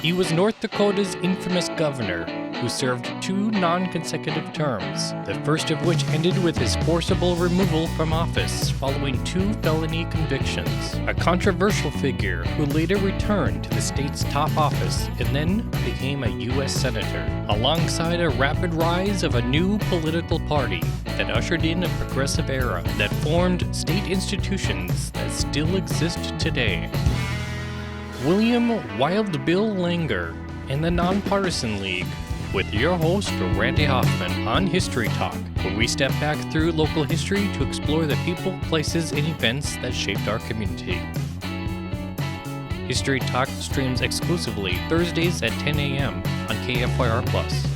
He was North Dakota's infamous governor, who served 2 non-consecutive terms, the first of which ended with his forcible removal from office following 2 felony convictions. A controversial figure who later returned to the state's top office and then became a U.S. Senator, alongside a rapid rise of a new political party that ushered in a progressive era that formed state institutions that still exist today. William Wild Bill Langer and the Nonpartisan League, with your host, Randy Hoffman, on History Talk, where we step back through local history to explore the people, places, and events that shaped our community. History Talk streams exclusively Thursdays at 10 a.m. on KFYR+.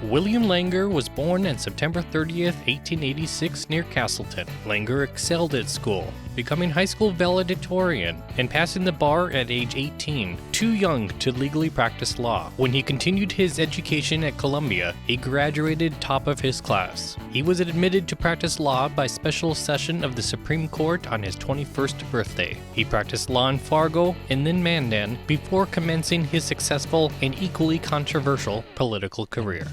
William Langer was born on September 30th, 1886 near Castleton. Langer excelled at school, becoming high school valedictorian and passing the bar at age 18, too young to legally practice law. When he continued his education at Columbia, he graduated top of his class. He was admitted to practice law by special session of the Supreme Court on his 21st birthday. He practiced law in Fargo and then Mandan before commencing his successful and equally controversial political career.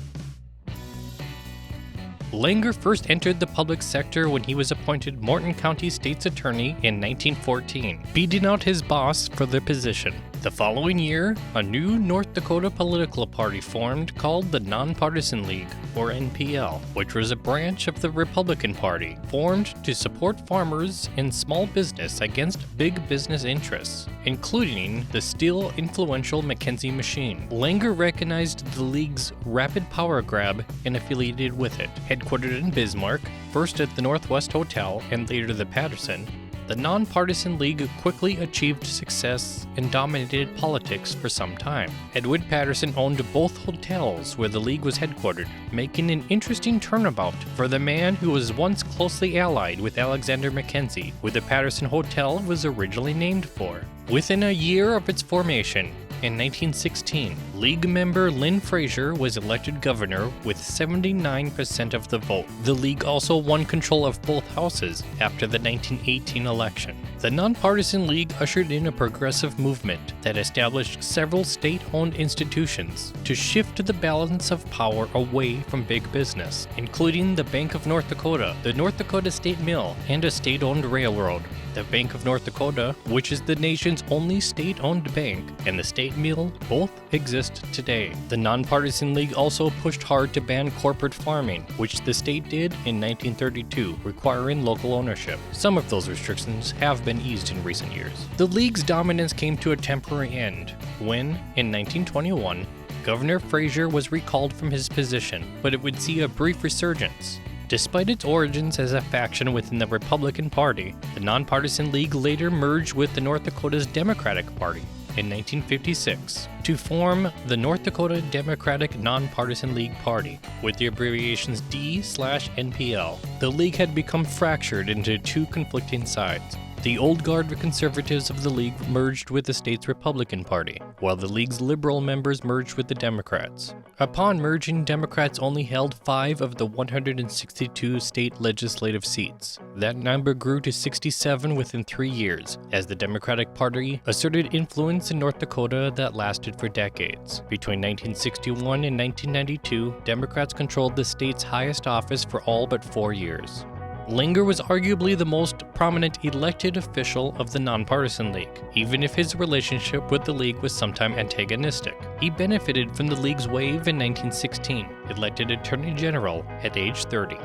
Langer first entered the public sector when he was appointed Morton County State's Attorney in 1914, beating out his boss for the position. The following year, a new North Dakota political party formed called the Nonpartisan League, or NPL, which was a branch of the Republican Party, formed to support farmers and small business against big business interests, including the still influential Mackenzie machine. Langer recognized the League's rapid power grab and affiliated with it. Headquartered in Bismarck, first at the Northwest Hotel and later the Patterson, the Nonpartisan League quickly achieved success and dominated politics for some time. Edward Patterson owned both hotels where the League was headquartered, making an interesting turnabout for the man who was once closely allied with Alexander Mackenzie, who the Patterson Hotel was originally named for. Within a year of its formation, in 1916, League member Lynn Fraser was elected governor with 79% of the vote. The League also won control of both houses after the 1918 election. The Nonpartisan League ushered in a progressive movement that established several state-owned institutions to shift the balance of power away from big business, including the Bank of North Dakota, the North Dakota State Mill, and a state-owned railroad. The Bank of North Dakota, which is the nation's only state-owned bank, and the State Mill both exist today. The Nonpartisan League also pushed hard to ban corporate farming, which the state did in 1932, requiring local ownership. Some of those restrictions have been eased in recent years. The League's dominance came to a temporary end when, in 1921, Governor Fraser was recalled from his position, but it would see a brief resurgence. Despite its origins as a faction within the Republican Party, the Nonpartisan League later merged with the North Dakota's Democratic Party in 1956 to form the North Dakota Democratic Nonpartisan League Party, with the abbreviations D/NPL. The League had become fractured into 2 conflicting sides. The old guard conservatives of the League merged with the state's Republican Party, while the League's liberal members merged with the Democrats. Upon merging, Democrats only held 5 of the 162 state legislative seats. That number grew to 67 within 3 years, as the Democratic Party asserted influence in North Dakota that lasted for decades. Between 1961 and 1992, Democrats controlled the state's highest office for all but 4 years. Langer was arguably the most prominent elected official of the Nonpartisan League, even if his relationship with the League was sometimes antagonistic. He benefited from the League's wave in 1916, elected Attorney General at age 30.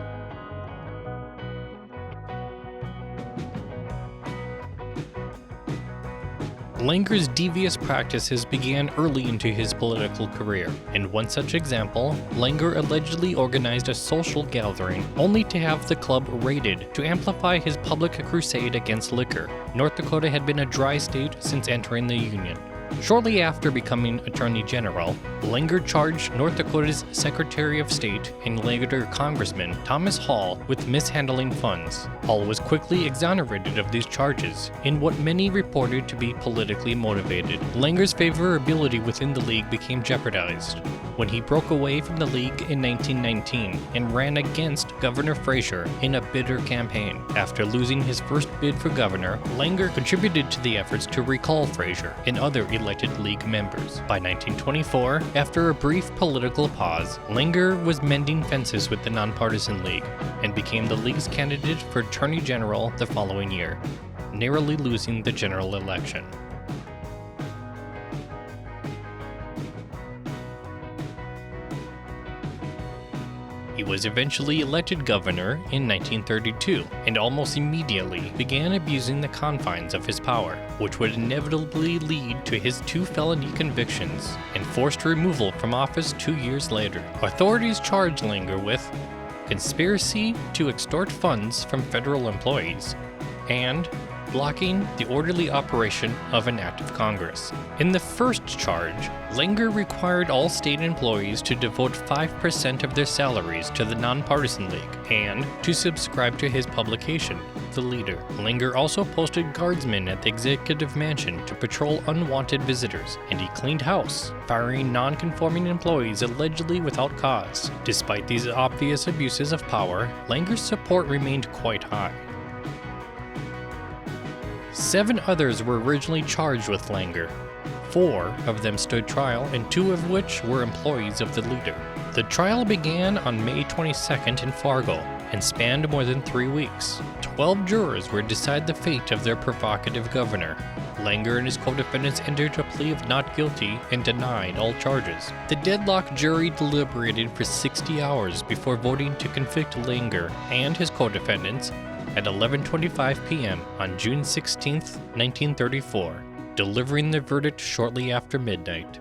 Langer's devious practices began early into his political career. In one such example, Langer allegedly organized a social gathering only to have the club raided to amplify his public crusade against liquor. North Dakota had been a dry state since entering the Union. Shortly after becoming Attorney General, Langer charged North Dakota's Secretary of State and later Congressman Thomas Hall with mishandling funds. Hall was quickly exonerated of these charges in what many reported to be politically motivated. Langer's favorability within the League became jeopardized. when he broke away from the League in 1919 and ran against Governor Fraser in a bitter campaign. After losing his first bid for governor, Langer contributed to the efforts to recall Fraser and other elected League members. By 1924, after a brief political pause, Langer was mending fences with the Nonpartisan League and became the League's candidate for Attorney General the following year, narrowly losing the general election. He was eventually elected governor in 1932 and almost immediately began abusing the confines of his power, which would inevitably lead to his 2 felony convictions and forced removal from office 2 years later. Authorities charged Langer with conspiracy to extort funds from federal employees and blocking the orderly operation of an act of Congress. In the first charge, Langer required all state employees to devote 5% of their salaries to the Nonpartisan League and to subscribe to his publication, The Leader. Langer also posted guardsmen at the Executive Mansion to patrol unwanted visitors, and he cleaned house, firing non-conforming employees allegedly without cause. Despite these obvious abuses of power, Langer's support remained quite high. 7 others were originally charged with Langer. 4 of them stood trial, and 2 of which were employees of the Leader. The trial began on May 22nd in Fargo and spanned more than 3 weeks. 12 jurors were to decide the fate of their provocative governor. Langer and his co-defendants entered a plea of not guilty and denied all charges. The deadlock jury deliberated for 60 hours before voting to convict Langer and his co-defendants at 11:25 p.m. on June 16, 1934, delivering the verdict shortly after midnight.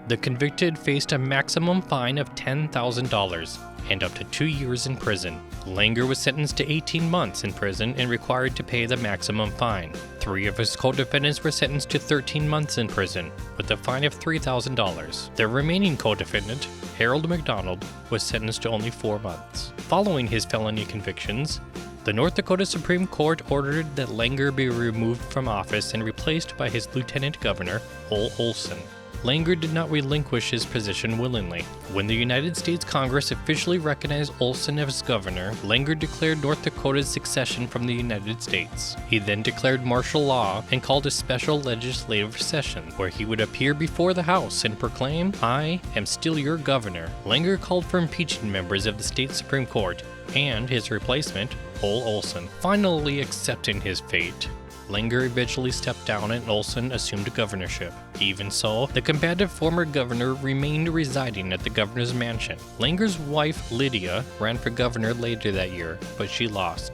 The convicted faced a maximum fine of $10,000 and up to 2 years in prison. Langer was sentenced to 18 months in prison and required to pay the maximum fine. 3 of his co-defendants were sentenced to 13 months in prison, with a fine of $3,000. The remaining co-defendant, Harold McDonald, was sentenced to only 4 months. Following his felony convictions, the North Dakota Supreme Court ordered that Langer be removed from office and replaced by his lieutenant governor, Ole Olson. Langer did not relinquish his position willingly. When the United States Congress officially recognized Olson as governor, Langer declared North Dakota's secession from the United States. He then declared martial law and called a special legislative session, where he would appear before the House and proclaim, "I am still your governor." Langer called for impeaching members of the state Supreme Court and his replacement, Ole Olson. Finally accepting his fate, Langer eventually stepped down and Olson assumed governorship. Even so, the combative former governor remained residing at the governor's mansion. Langer's wife, Lydia, ran for governor later that year, but she lost.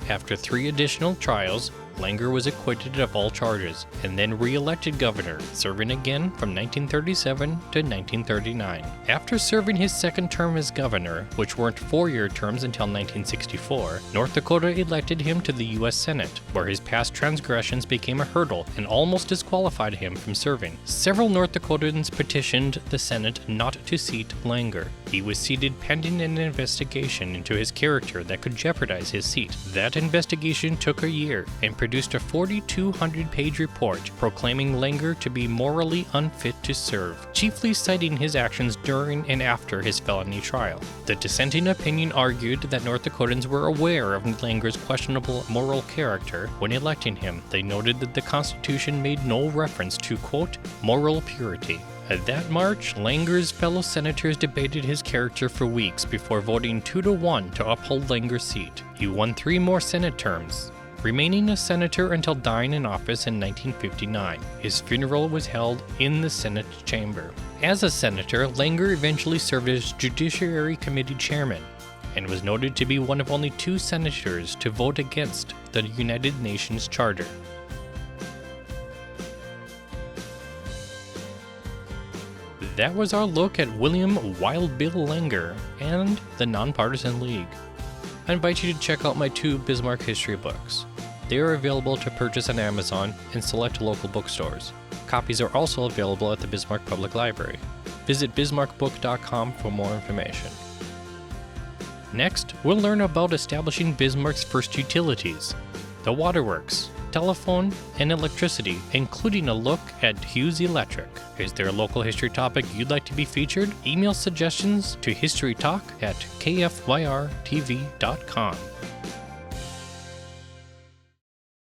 After 3 additional trials, Langer was acquitted of all charges and then re-elected governor, serving again from 1937 to 1939. After serving his second term as governor, which weren't 4-year terms until 1964, North Dakota elected him to the U.S. Senate, where his past transgressions became a hurdle and almost disqualified him from serving. Several North Dakotans petitioned the Senate not to seat Langer. He was seated pending an investigation into his character that could jeopardize his seat. That investigation took a year and produced a 4,200-page report proclaiming Langer to be morally unfit to serve, chiefly citing his actions during and after his felony trial. The dissenting opinion argued that North Dakotans were aware of Langer's questionable moral character when electing him. They noted that the Constitution made no reference to, quote, moral purity. At that March, Langer's fellow senators debated his character for weeks before voting 2-1 to uphold Langer's seat. He won 3 more Senate terms, remaining a senator until dying in office in 1959. His funeral was held in the Senate chamber. As a senator, Langer eventually served as Judiciary Committee chairman and was noted to be one of only 2 senators to vote against the United Nations Charter. That was our look at William Wild Bill Langer and the Nonpartisan League. I invite you to check out my 2 Bismarck history books. They are available to purchase on Amazon and select local bookstores. Copies are also available at the Bismarck Public Library. Visit bismarckbook.com for more information. Next, we'll learn about establishing Bismarck's first utilities, the waterworks, telephone, and electricity, including a look at Hughes Electric. Is there a local history topic you'd like to be featured? Email suggestions to historytalk@kfyrtv.com.